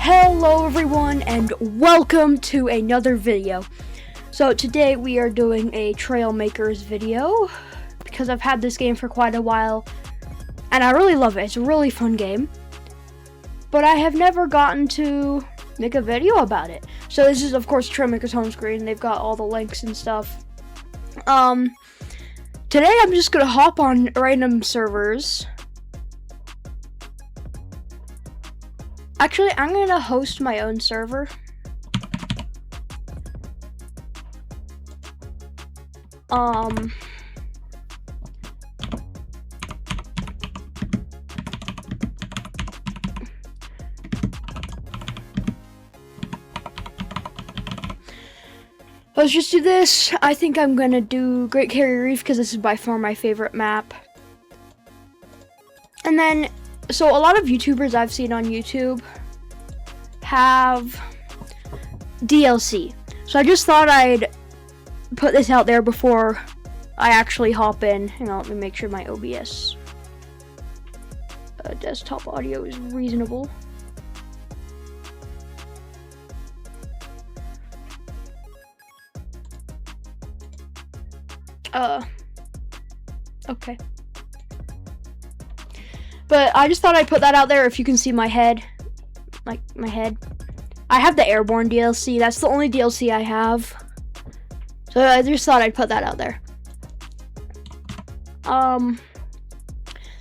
Hello everyone and welcome to another video. So today we are doing a Trailmakers video because I've had this game for quite a while and I really love it. It's a really fun game, but I have never gotten to make a video about it. So this is of course Trailmakers home screen. They've got all the links and stuff. Today I'm just gonna hop on random servers. Actually, I'm gonna host my own server. Let's just do this. I think I'm gonna do Great Carrier Reef because this is by far my favorite map. And then, so a lot of YouTubers I've seen on YouTube have DLC. So I just thought I'd put this out there before I actually hop in. Hang on, let me make sure my OBS desktop audio is reasonable. Okay. But I just thought I'd put that out there if you can see my head. Like, my head. I have the Airborne DLC. That's the only DLC I have. So I just thought I'd put that out there.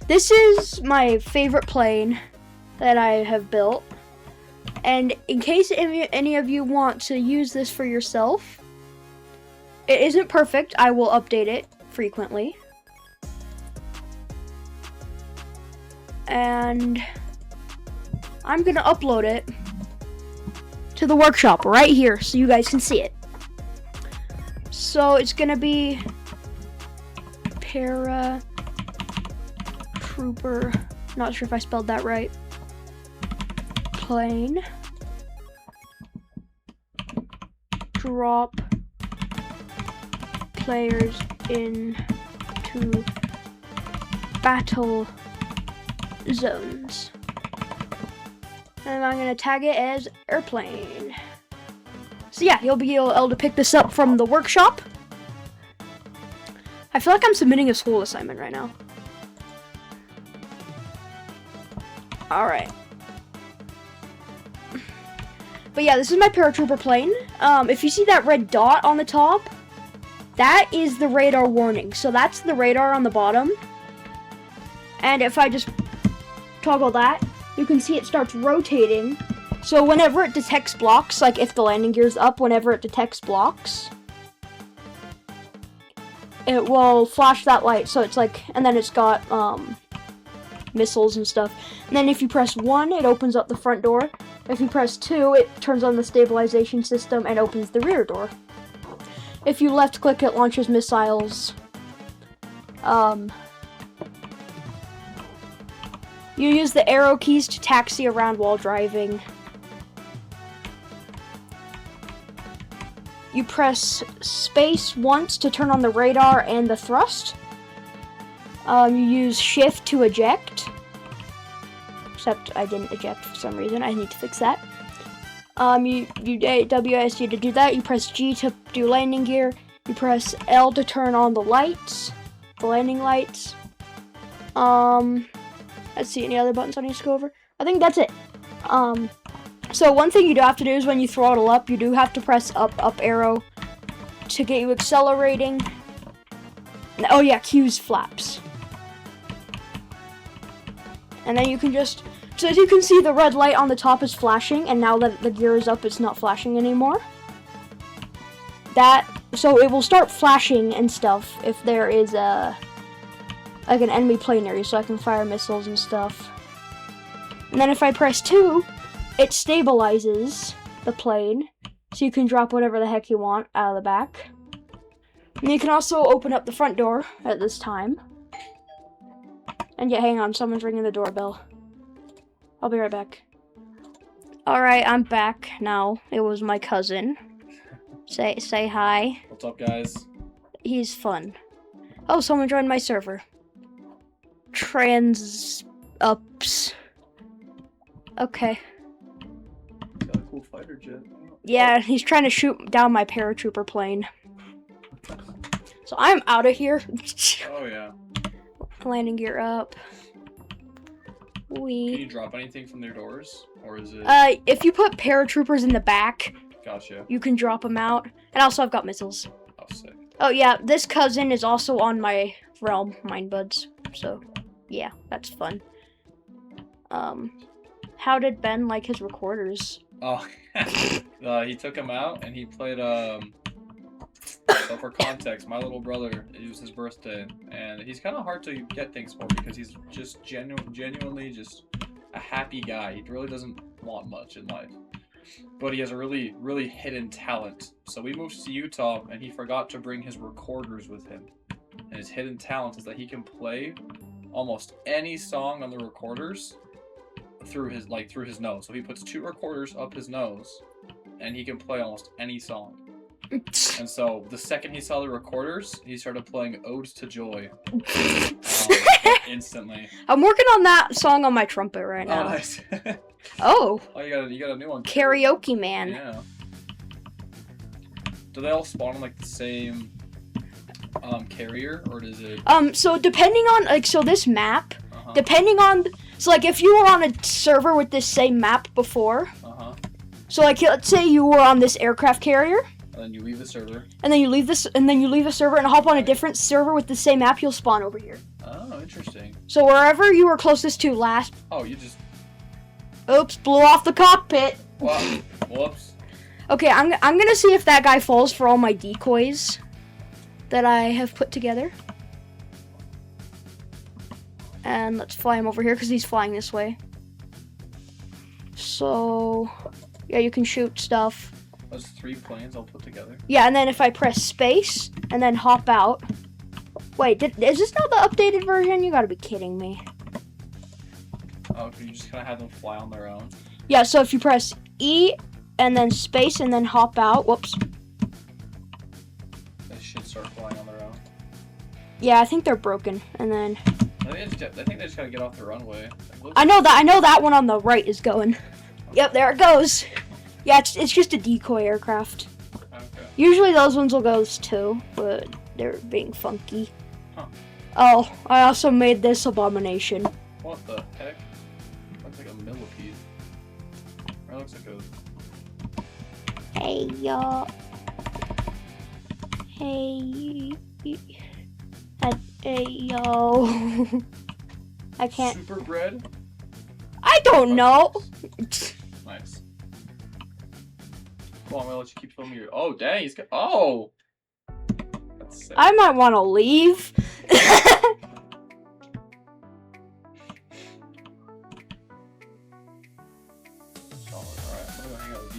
This is my favorite plane that I have built. And in case any of you want to use this for yourself, it isn't perfect. I will update it frequently. And I'm gonna upload it to the workshop right here so you guys can see it. So it's gonna be Paratrooper, not sure if I spelled that right, plane, drop players into battle zones. And I'm gonna tag it as airplane. So yeah, you'll be able to pick this up from the workshop. I feel like I'm submitting a school assignment right now. Alright. But yeah, this is my paratrooper plane. If you see that red dot on the top, that is the radar warning. So that's the radar on the bottom. And if I just toggle that, you can see it starts rotating. So whenever it detects blocks, like if the landing gear's up, whenever it detects blocks, it will flash that light. So it's like, and then it's got missiles and stuff. And then if you press 1, it opens up the front door. If you press 2, it turns on the stabilization system and opens the rear door. If you left click, it launches missiles. You use the arrow keys to taxi around while driving. You press space once to turn on the radar and the thrust. You use shift to eject. Except I didn't eject for some reason. I need to fix that. You WASD to do that. You press G to do landing gear. You press L to turn on the lights, the landing lights. Let's see, any other buttons I need to go over? I think that's it. So one thing you do have to do is when you throttle up, you do have to press up arrow to get you accelerating. Oh yeah, Q's flaps. And then you can just, so as you can see, the red light on the top is flashing, and now that the gear is up, it's not flashing anymore. So it will start flashing and stuff if there is like an enemy plane area, so I can fire missiles and stuff. And then if I press 2, it stabilizes the plane, so you can drop whatever the heck you want out of the back. And you can also open up the front door at this time. And yeah, hang on, someone's ringing the doorbell. I'll be right back. Alright, I'm back now. It was my cousin. Say hi. What's up, guys? He's fun. Oh, someone joined my server. Trans ups. Okay. cool fighter jet. Yeah, he's trying to shoot down my paratrooper plane. So I'm out of here. Oh yeah. Landing gear up. Can you drop anything from their doors, or is it? If you put paratroopers in the back, Gotcha. you can drop them out. And also, I've got missiles. Oh, sick. Oh yeah, this cousin is also on my realm, Mind Buds. So, yeah, that's fun. How did Ben like his recorders? Oh, he took him out and he played. So for context, my little brother, it was his birthday, and he's kind of hard to get things for because he's just genuinely just a happy guy. He really doesn't want much in life, but he has a really hidden talent. So we moved to Utah, and he forgot to bring his recorders with him. And his hidden talent is that he can play almost any song on the recorders through his nose. So he puts 2 recorders up his nose, and he can play almost any song. And so the second he saw the recorders, he started playing Odes to Joy. Instantly. I'm working on that song on my trumpet right now. Oh, nice. Oh. Oh, you got a new one. Karaoke Man. Yeah. Do they all spawn on like the same carrier, or does it? So depending on so this map, depending on like if you were on a server with this same map before. So like let's say you were on this aircraft carrier. And then you leave the server. And then you leave the server and hop on a different server with the same map, you'll spawn over here. Oh, interesting. So wherever you were closest to last. Oh, you just. Oops, blew off the cockpit. Wow. Whoops. Okay, I'm gonna see if that guy falls for all my decoys that I have put together. And let's fly him over here because he's flying this way. So, yeah, you can shoot stuff. Those 3 planes all put together. Yeah, and then if I press space and then hop out. Wait, is this not the updated version? You gotta be kidding me. Oh, can you just kind of have them fly on their own? Yeah, so if you press E and then space and then hop out, whoops. They should start flying on their own. Yeah, I think they're broken. And then I think they just gotta get off the runway. I know that one on the right is going. Yep, there it goes. Yeah, it's just a decoy aircraft. Okay. Usually those ones will go too, but they're being funky. Huh. Oh, I also made this abomination. What the heck? Looks like a millipede. Or it looks like a... Hey, y'all. Hey. Hey, yo. I can't... Super bread? I don't know. Nice. Come on, I'm gonna let you keep filming your... Oh, dang, he's got... Oh! That's sick. I might want to leave.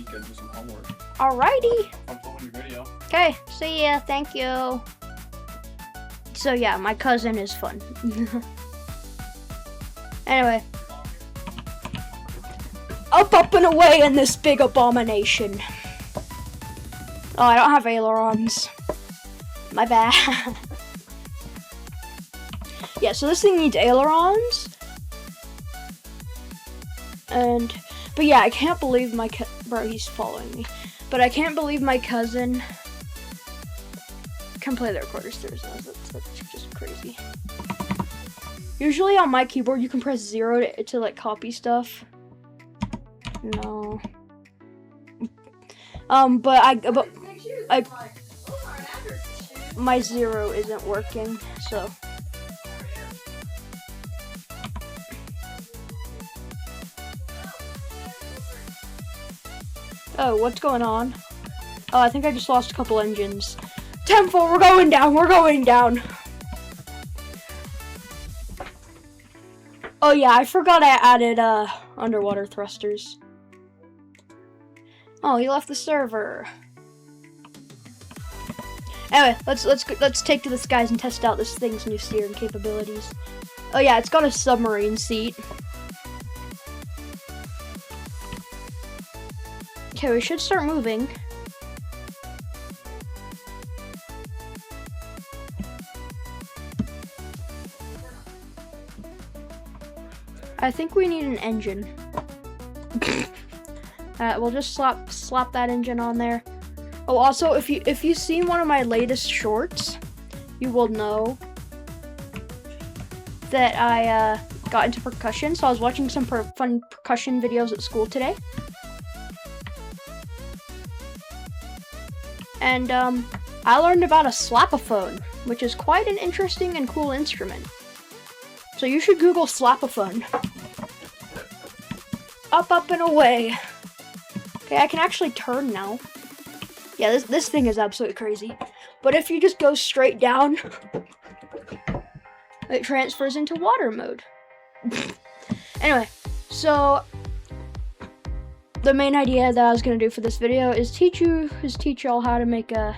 Do some homework. Alrighty. I'm filming your video. Okay, see ya. Thank you. So yeah, my cousin is fun. Anyway. Up and away in this big abomination. Oh, I don't have ailerons. My bad. Yeah, so this thing needs ailerons. But yeah, I can't believe bro, he's following me. But I can't believe my cousin can play the recorders through his nose. That's just crazy. Usually on my keyboard, you can press 0 to like copy stuff. No. But my 0 isn't working, so. Oh, what's going on? Oh, I think I just lost a couple engines. 10-4, we're going down, we're going down. Oh yeah, I forgot I added underwater thrusters. Oh, he left the server. Anyway, let's take to the skies and test out this thing's new steering capabilities. Oh yeah, it's got a submarine seat. Okay, we should start moving. I think we need an engine. We'll just slap that engine on there. Oh, also, if you've seen one of my latest shorts, you will know that I got into percussion. So I was watching some fun percussion videos at school today, and I learned about a slapophone, which is quite an interesting and cool instrument. So you should Google slapophone. Up, up, and away. Okay, I can actually turn now. Yeah, this thing is absolutely crazy. But if you just go straight down, it transfers into water mode. Anyway, so the main idea that I was gonna do for this video is teach y'all how to make a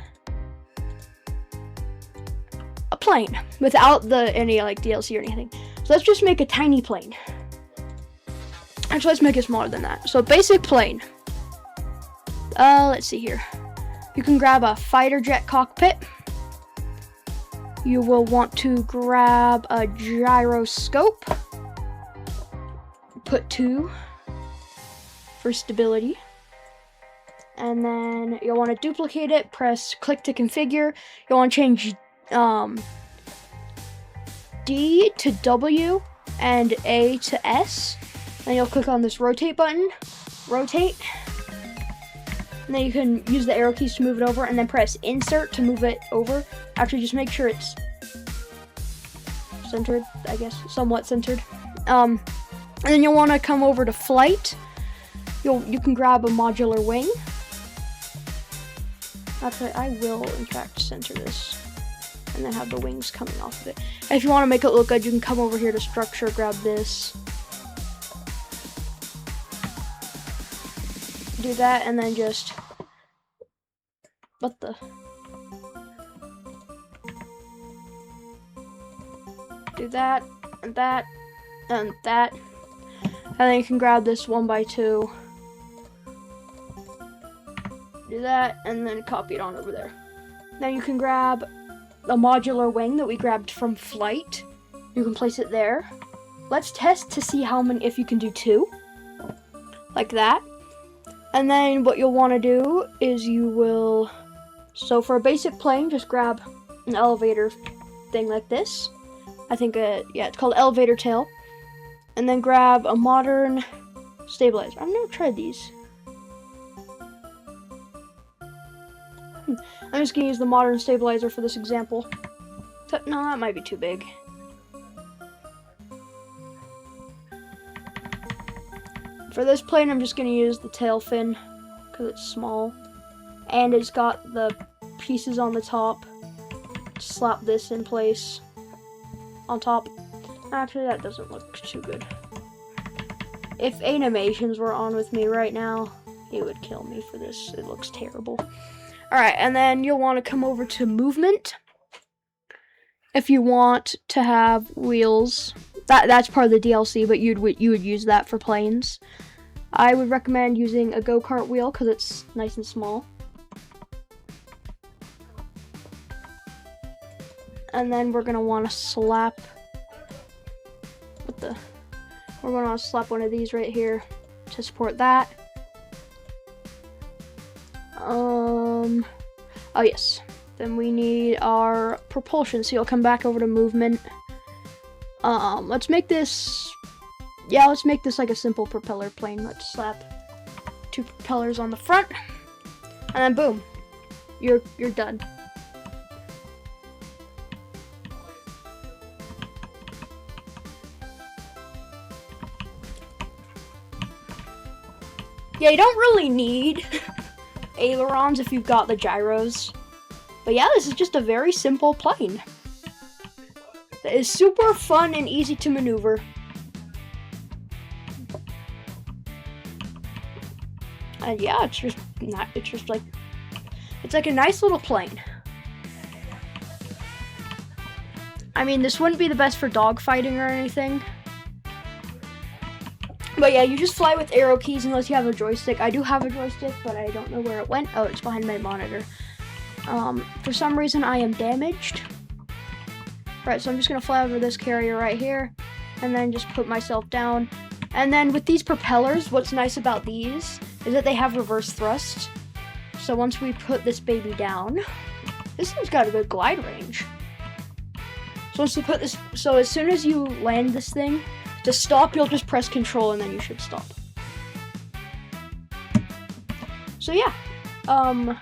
plane without any like DLC or anything. So let's just make a tiny plane. Actually, let's make it smaller than that. So basic plane. Let's see here. You can grab a fighter jet cockpit. You will want to grab a gyroscope. Put 2 for stability. And then you'll want to duplicate it. Press click to configure. You'll want to change D to W and A to S. Then you'll click on this rotate button. Rotate. And then you can use the arrow keys to move it over, and then press insert to move it over. Actually, just make sure it's centered, I guess, somewhat centered. And then you'll want to come over to flight. You can grab a modular wing. Actually, I will in fact center this, and then have the wings coming off of it. And if you want to make it look good, you can come over here to structure, grab this. Do that, and then just do that and that and that, and then you can grab this 1x2. Do that, and then copy it on over there. Now you can grab a modular wing that we grabbed from flight. You can place it there. Let's test to see if you can do 2, like that. And then what you'll want to do is so for a basic plane, just grab an elevator thing like this. I think, yeah, it's called elevator tail. And then grab a modern stabilizer. I've never tried these. I'm just gonna use the modern stabilizer for this example. No, that might be too big. For this plane, I'm just going to use the tail fin because it's small, and it's got the pieces on the top. Slap this in place on top. Actually, that doesn't look too good. If Animations were on with me right now, he would kill me for this. It looks terrible. Alright, and then you'll want to come over to movement. If you want to have wheels, that's part of the DLC, but you would use that for planes. I would recommend using a go-kart wheel because it's nice and small. And then we're gonna want to slap we're gonna want to slap one of these right here to support that. Oh yes. Then we need our propulsion, so you'll come back over to movement. Let's make this like a simple propeller plane. Let's slap 2 propellers on the front, and then boom, you're done. Yeah, you don't really need ailerons if you've got the gyros. But yeah, this is just a very simple plane. That is super fun and easy to maneuver. And yeah, it's like a nice little plane. I mean, this wouldn't be the best for dogfighting or anything. But yeah, you just fly with arrow keys unless you have a joystick. I do have a joystick, but I don't know where it went. Oh, it's behind my monitor. For some reason, I am damaged. Right, so I'm just gonna fly over this carrier right here, and then just put myself down. And then with these propellers, what's nice about these is that they have reverse thrust. So once we put this baby down, this thing's got a good glide range. So once you put this, so as soon as you land this thing, to stop, you'll just press control and then you should stop. So yeah, but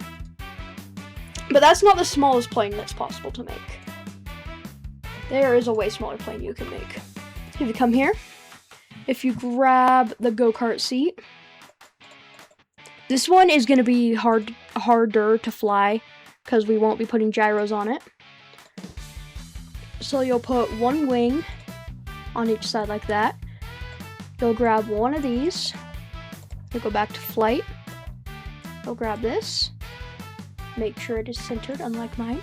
that's not the smallest plane that's possible to make. There is a way smaller plane you can make. So if you come here, if you grab the go-kart seat, this one is going to be harder to fly because we won't be putting gyros on it. So you'll put one wing on each side like that. You'll grab one of these. You'll go back to flight. You'll grab this. Make sure it is centered, unlike mine.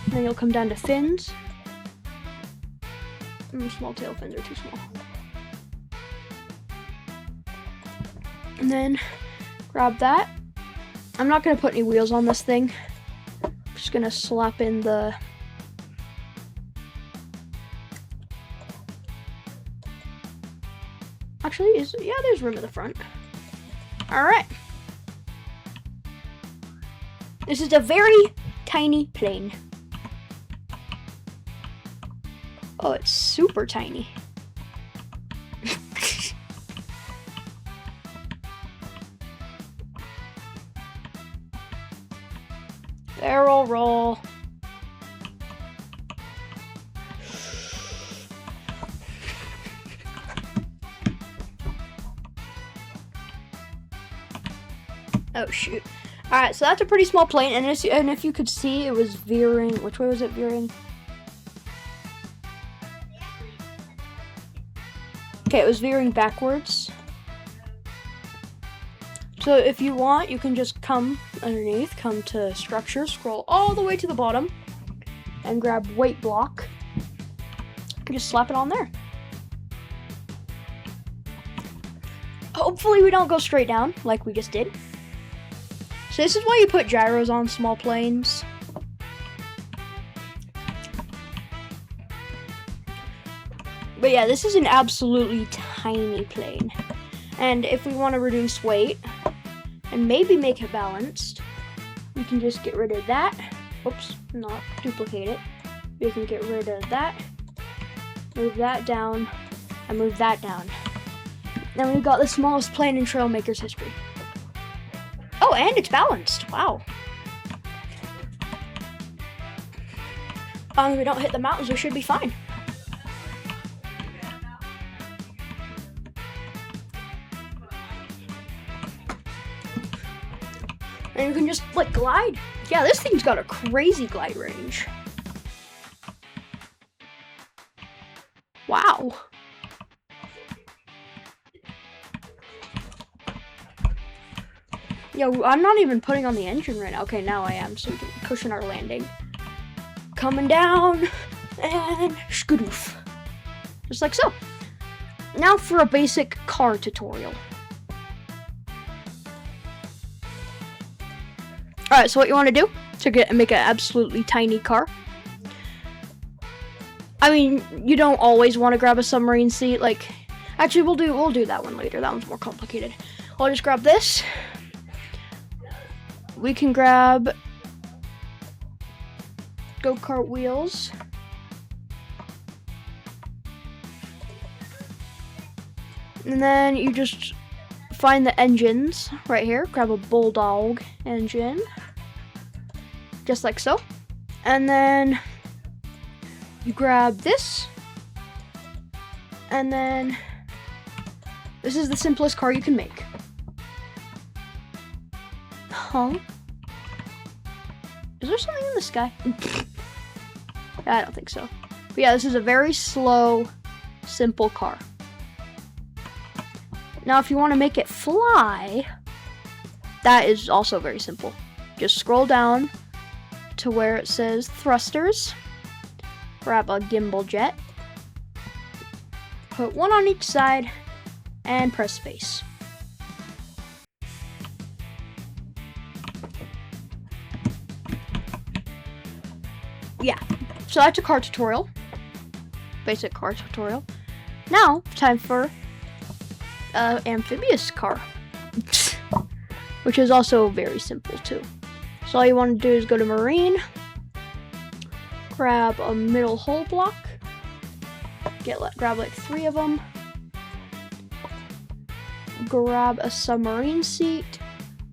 And then you'll come down to fins. Small tail fins are too small. And then grab that. I'm not going to put any wheels on this thing. I'm just going to slap in the... Actually, yeah, there's room at the front. Alright. This is a very tiny plane. Oh, it's super tiny. Barrel roll. Oh shoot. Alright, so that's a pretty small plane, and if you could see, it was veering. Which way was it veering? Okay, it was veering backwards. So if you want, you can just come underneath, come to structure, scroll all the way to the bottom, and grab weight block, and just slap it on there. Hopefully we don't go straight down, like we just did. So this is why you put gyros on small planes. But yeah, this is an absolutely tiny plane. And if we want to reduce weight and maybe make it balanced, we can just get rid of that. Oops, not duplicate it. We can get rid of that, move that down, and move that down. Then we've got the smallest plane in Trailmakers history. Oh, and it's balanced. Wow. As long as we don't hit the mountains, we should be fine. And you can just, like, glide. Yeah, this thing's got a crazy glide range. Wow. Yo, I'm not even putting on the engine right now. Okay, now I am, so we can cushion our landing. Coming down, and skadoof. Just like so. Now for a basic car tutorial. Alright, so what you want to do to make an absolutely tiny car. I mean, you don't always want to grab a submarine seat. Like, actually, we'll do that one later. That one's more complicated. I'll just grab this. We can grab go-kart wheels. And then you just find the engines right here. Grab a bulldog engine. Just like so. And then you grab this. And then this is the simplest car you can make. Huh? Is there something in the sky? I don't think so. But yeah, this is a very slow, simple car. Now, if you want to make it fly, that is also very simple. Just scroll down to where it says thrusters. Grab a gimbal jet. Put one on each side and press space. Yeah, so that's a car tutorial. Basic car tutorial. Now, time for amphibious car. which is also very simple too. So all you want to do is go to Marine, grab a middle hull block, grab like 3 of them, grab a submarine seat,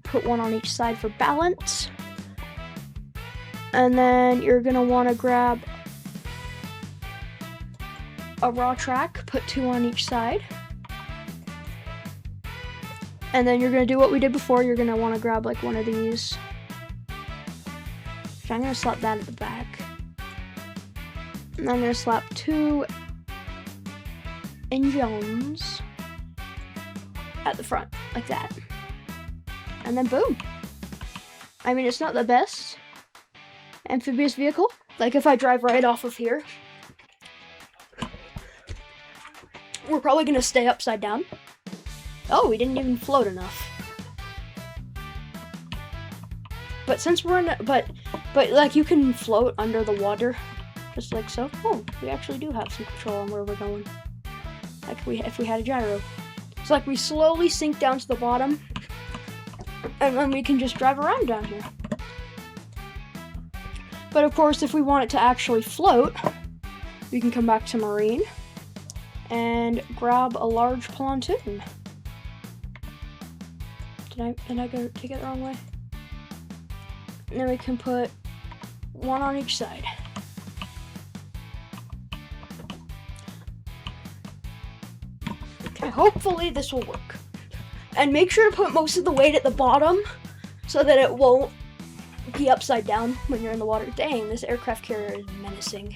put 1 on each side for balance, and then you're gonna want to grab a raw track, put 2 on each side, and then you're gonna do what we did before. You're gonna want to grab like 1 of these. So I'm gonna slap that at the back, and I'm gonna slap 2 engines at the front, like that. And then boom. I mean, it's not the best amphibious vehicle. Like if I drive right off of here, we're probably gonna stay upside down. Oh, we didn't even float enough. But since we're in, but like you can float under the water, just like so. Oh, we actually do have some control on where we're going. Like if we had a gyro. It's like we slowly sink down to the bottom, and then we can just drive around down here. But of course, if we want it to actually float, we can come back to Marine and grab a large pontoon. Did I go take it the wrong way? And then we can put 1 on each side. Okay, hopefully this will work. And make sure to put most of the weight at the bottom so that it won't be upside down when you're in the water. Dang, this aircraft carrier is menacing.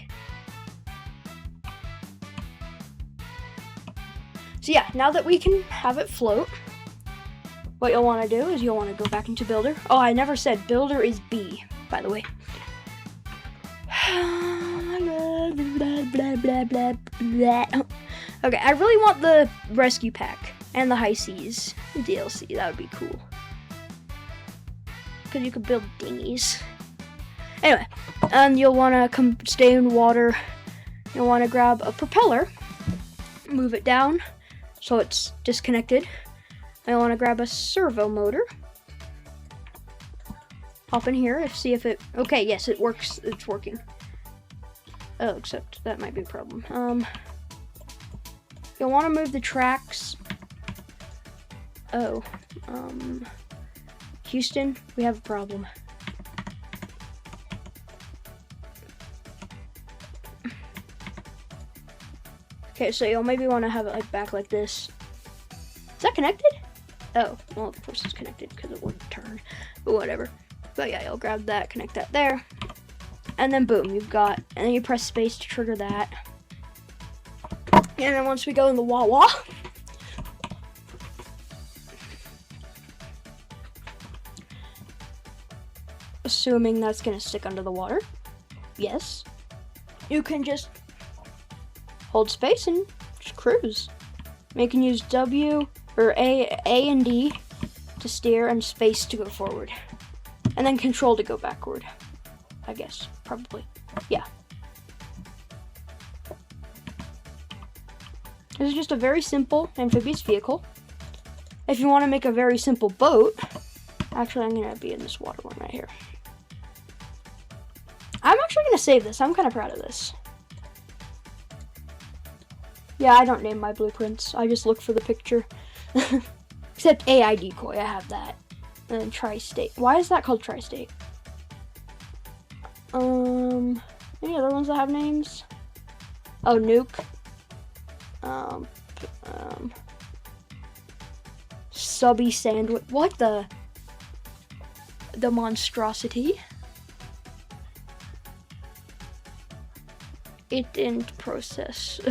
So yeah, now that we can have it float, what you'll want to do is you'll want to go back into Builder. Oh, I never said Builder is B, by the way. Okay, I really want the rescue pack and the high seas DLC. That would be cool. Because you could build dinghies. Anyway, and you'll want to stay in water. You'll want to grab a propeller, move it down so it's disconnected. I want to grab a servo motor. Hop in here and see if it... Okay, yes, it works. It's working. Oh, except that might be a problem. You'll want to move the tracks. Oh, Houston, we have a problem. Okay, so you'll maybe want to have it like back like this. Is that connected? Oh, well, of course it's connected because it wouldn't turn, but whatever. But yeah, you'll grab that, connect that there, and then boom, you've got, and then you press space to trigger that. And then once we go in the wah-wah, assuming that's gonna stick under the water, yes, you can just hold space and just cruise. You can use W or A and D to steer and space to go forward. And then control to go backward. I guess, probably. Yeah. This is just a very simple amphibious vehicle. If you want to make a very simple boat, actually I'm going to be in this water one right here. I'm actually going to save this. I'm kind of proud of this. Yeah, I don't name my blueprints. I just look for the picture. Except AI decoy, I have that. And then tri-state. Why is that called tri-state? Any other ones that have names? Oh, nuke. Subby sandwich. What the monstrosity? It didn't process.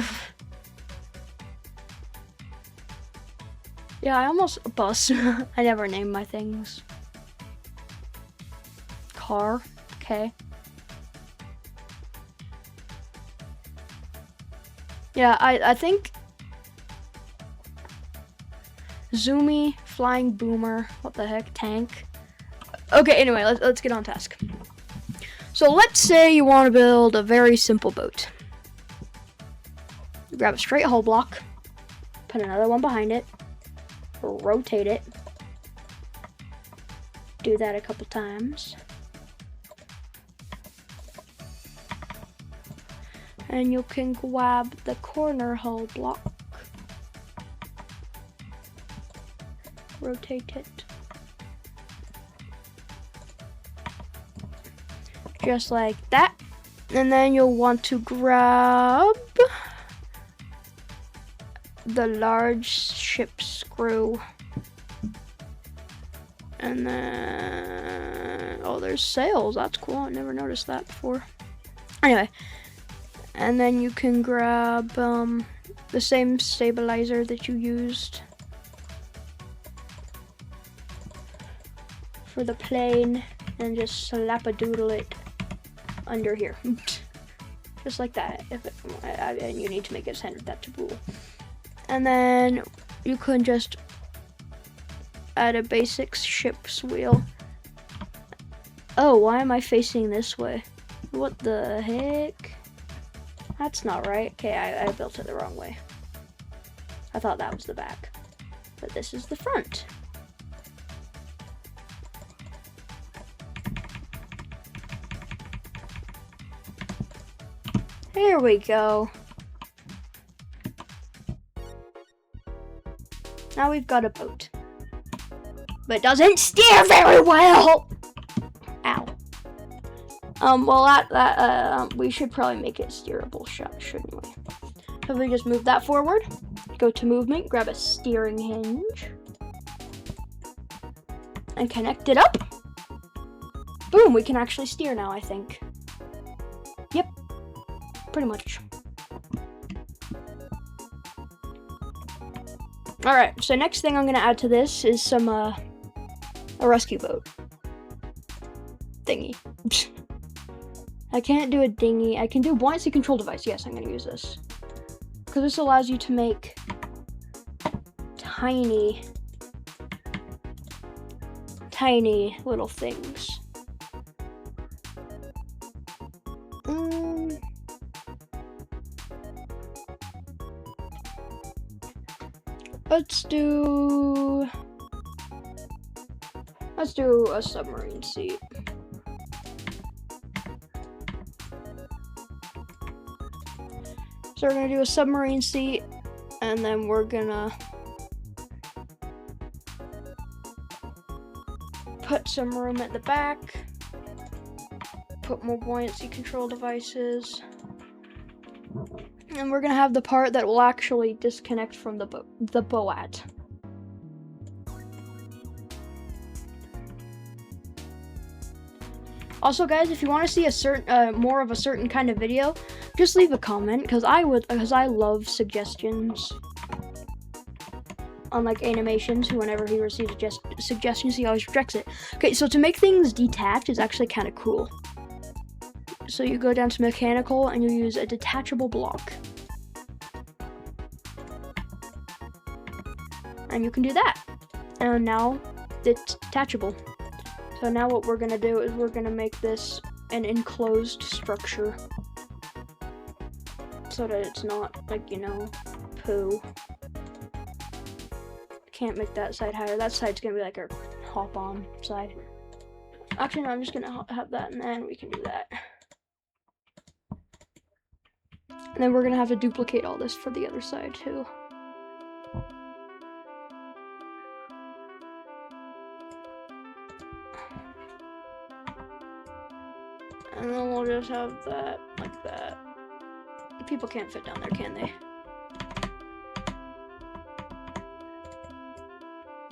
Yeah, I almost bus. I never name my things. Car. Okay. Yeah, I think Zoomy, flying boomer, what the heck, tank. Okay, anyway, let's get on task. So let's say you want to build a very simple boat. Grab a straight hull block, put another one behind it, rotate it, do that a couple times. And you can grab the corner hull block. Rotate it. Just like that. And then you'll want to grab the large ship screw. And then, oh, there's sails. That's cool. I never noticed that before. Anyway, and then you can grab the same stabilizer that you used for the plane, and just slap-a-doodle it under here. Just like that. And you need to make it centered, that's a rule. And then you can just add a basic ship's wheel. Oh, why am I facing this way? What the heck? That's not right. Okay, I built it the wrong way. I thought that was the back, but this is the front. There we go. Now we've got a boat. But it doesn't steer very well! Ow. Well, we should probably make it steerable, shouldn't we? So we just move that forward, go to movement, grab a steering hinge, and connect it up. Boom, we can actually steer now, I think. Yep, pretty much. Alright, so next thing I'm gonna add to this is some, a rescue boat thingy. I can't do a dinghy. I can do buoyancy control device. Yes, I'm gonna use this. Because this allows you to make tiny little things. Let's do a submarine seat. So we're gonna do a submarine seat, and then we're gonna put some room at the back, put more buoyancy control devices, and we're gonna have the part that will actually disconnect from the boat. Also, guys, if you want to see a certain more of a certain kind of video, just leave a comment, because I love suggestions on like animations. Whenever he receives suggestions, he always rejects it. Okay, so to make things detach is actually kind of cool. So you go down to mechanical and you use a detachable block, and you can do that. And now it's detachable. So now what we're gonna do is we're gonna make this an enclosed structure, so that it's not like, you know, poo. Can't make that side higher. That side's gonna be like our hop-on side. Actually, no, I'm just gonna have that, and then we can do that. And then we're gonna have to duplicate all this for the other side too. And then we'll just have that like that. People can't fit down there, can they?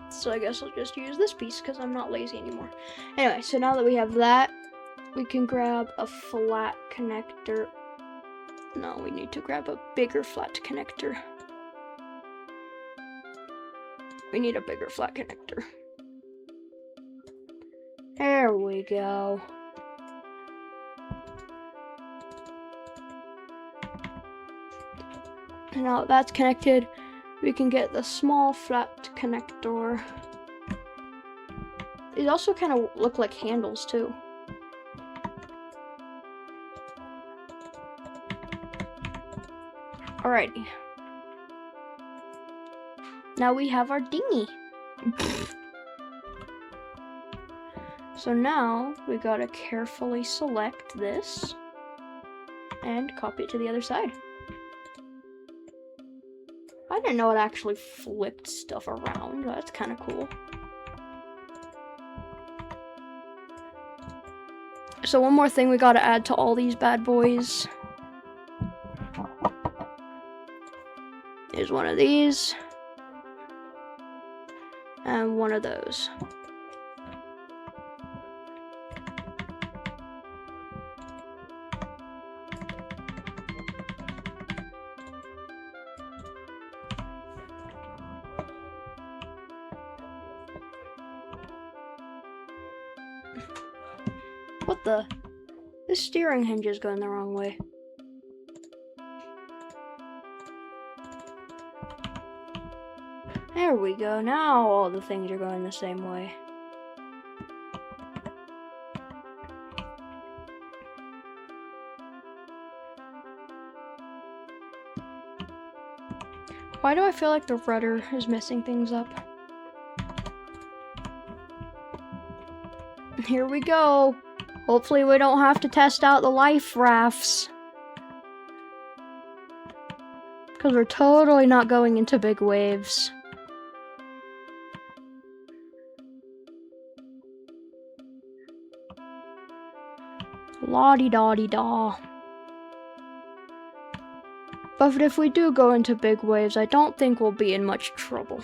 So I guess I'll just use this piece because I'm not lazy anymore. Anyway, so now that we have that, we can grab a flat connector. No, we need to grab a bigger flat connector. We need a bigger flat connector. There we go. Now that's connected, we can get the small flat connector. These also kind of look like handles too. Alrighty. Now we have our dinghy. So now we gotta carefully select this and copy it to the other side. I didn't know it actually flipped stuff around. That's kind of cool. So one more thing we gotta add to all these bad boys is one of these and one of those. What the? This steering hinge is going the wrong way. There we go. Now all the things are going the same way. Why do I feel like the rudder is messing things up? Here we go. Hopefully we don't have to test out the life rafts. Because we're totally not going into big waves. La-di-da-di-da. But if we do go into big waves, I don't think we'll be in much trouble.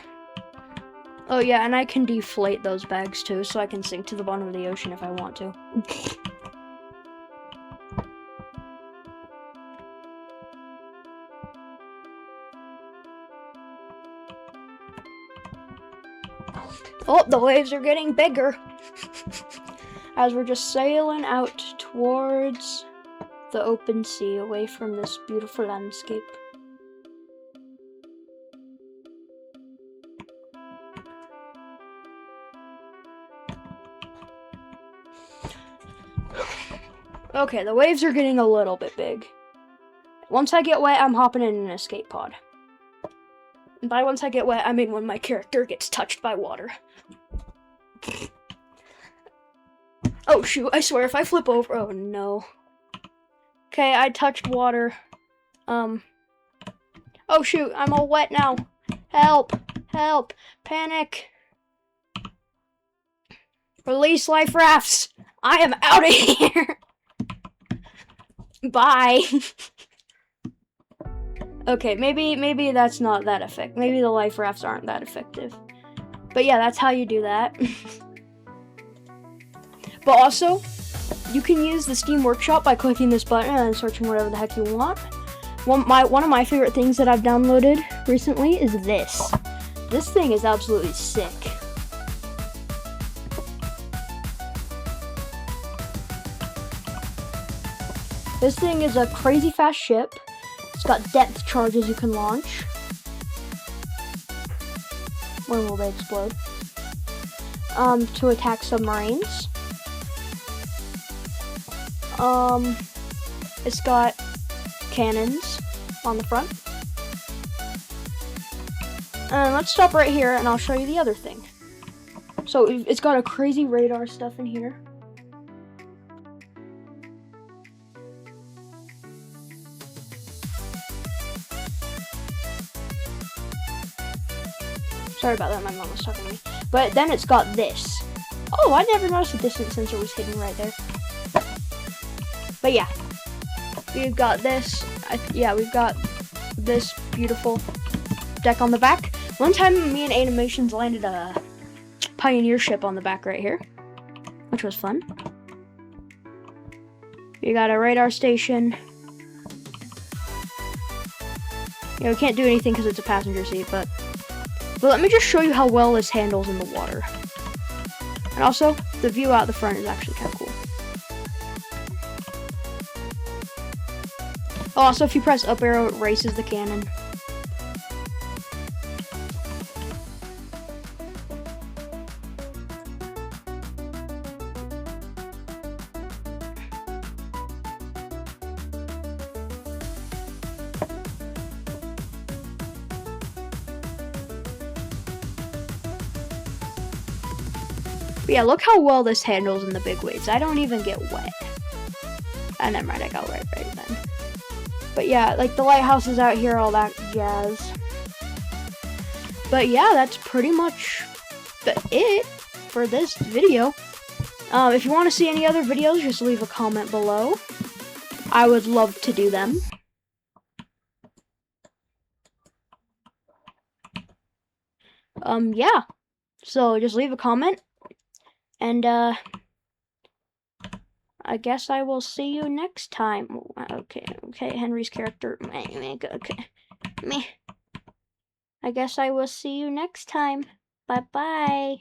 Oh yeah, and I can deflate those bags too, so I can sink to the bottom of the ocean if I want to. Oh, the waves are getting bigger. As we're just sailing out towards the open sea, away from this beautiful landscape. Okay, the waves are getting a little bit big. Once I get wet, I'm hopping in an escape pod. And by once I get wet, I mean when my character gets touched by water. Oh shoot, I swear if I flip over, oh no. Okay, I touched water. Oh shoot, I'm all wet now. Help, help, panic. Release life rafts. I am out of here. Bye. Okay, maybe that's not that effective. Maybe the life rafts aren't that effective. But yeah, that's how you do that. But also, you can use the Steam Workshop by clicking this button and searching whatever the heck you want. One of my favorite things that I've downloaded recently is this. This thing is absolutely sick. This thing is a crazy fast ship. It's got depth charges you can launch. When will they explode? To attack submarines. It's got cannons on the front. And let's stop right here and I'll show you the other thing. So it's got a crazy radar stuff in here. Sorry about that, my mom was talking to me. But then it's got this. Oh, I never noticed the distance sensor was hidden right there. But yeah, we've got this. We've got this beautiful deck on the back. One time, me and Animations landed a Pioneer ship on the back right here, which was fun. You got a radar station. You know, we can't do anything because it's a passenger seat, but let me just show you how well this handles in the water. And also, the view out the front is actually kind of cool. Also, if you press up arrow, it races the cannon. But yeah, look how well this handles in the big waves. I don't even get wet. Never mind, I got wet right then. But yeah, like the lighthouse is out here, all that jazz. But yeah, that's pretty much it for this video. If you want to see any other videos, just leave a comment below. I would love to do them. Yeah. So just leave a comment. And, I guess I will see you next time. Okay, Henry's character. Okay. Me. I guess I will see you next time. Bye-bye.